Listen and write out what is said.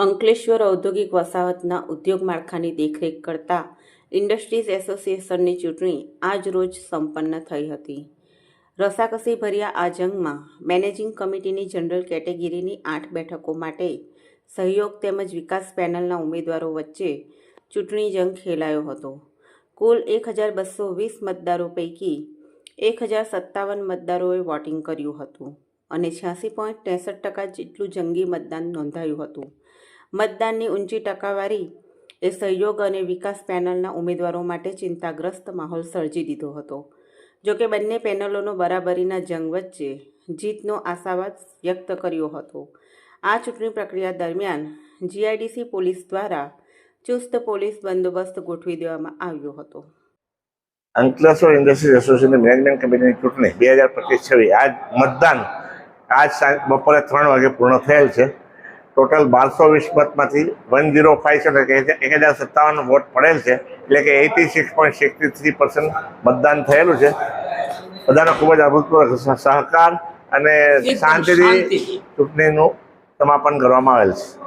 અંકલેશ્વર ઔદ્યોગિક વસાહતના ઉદ્યોગ માળખાની દેખરેખ કરતા ઇન્ડસ્ટ્રીઝ એસોસિએશનની ચૂંટણી આજ રોજ સંપન્ન થઈ હતી. રસાકસી ભર્યા આ જંગમાં મેનેજિંગ કમિટીની જનરલ કેટેગરીની 8 બેઠકો માટે સહયોગ તેમજ વિકાસ પેનલના ઉમેદવારો વચ્ચે ચૂંટણી જંગ ખેલાયો હતો. કુલ 1220 મતદારો પૈકી 1057 મતદારોએ વોટિંગ કર્યું હતું અને 86.63% જેટલું જંગી મતદાન નોંધાયું હતું. મતદાનની ઊંચી ટકાવારી એ સહયોગ અને વિકાસ પેનલના ઉમેદવારો માટે ચિંતાગ્રસ્ત માહોલ સર્જી દીધો હતો. જોકે બંને પેનલોનો બરાબરીના જંગ વચ્ચે જીતનો આશાવાદ વ્યક્ત કર્યો હતો. આ ચૂંટણી પ્રક્રિયા દરમિયાન જીઆઈડીસી પોલીસ દ્વારા ચુસ્ત પોલીસ બંદોબસ્ત ગોઠવી દેવામાં આવ્યો હતો. અંકલેશ્વર ઇન્ડસ્ટ્રીઝ એસોસિએશનની મેનેજમેન્ટ કમિટીની ચૂંટણી 2025-26 આજ મતદાન બપોરે 3 વાગે પૂર્ણ થયેલ છે. ટોટલ 1220 મતમાંથી 105 એટલે કે 1057 વોટ પડેલ છે, એટલે કે 86.63% મતદાન થયેલું છે. બધાનો ખૂબ જ અભૂતપૂર્વ સહકાર અને શાંતિથી ચૂંટણીનું સમાપન કરવામાં આવેલ છે.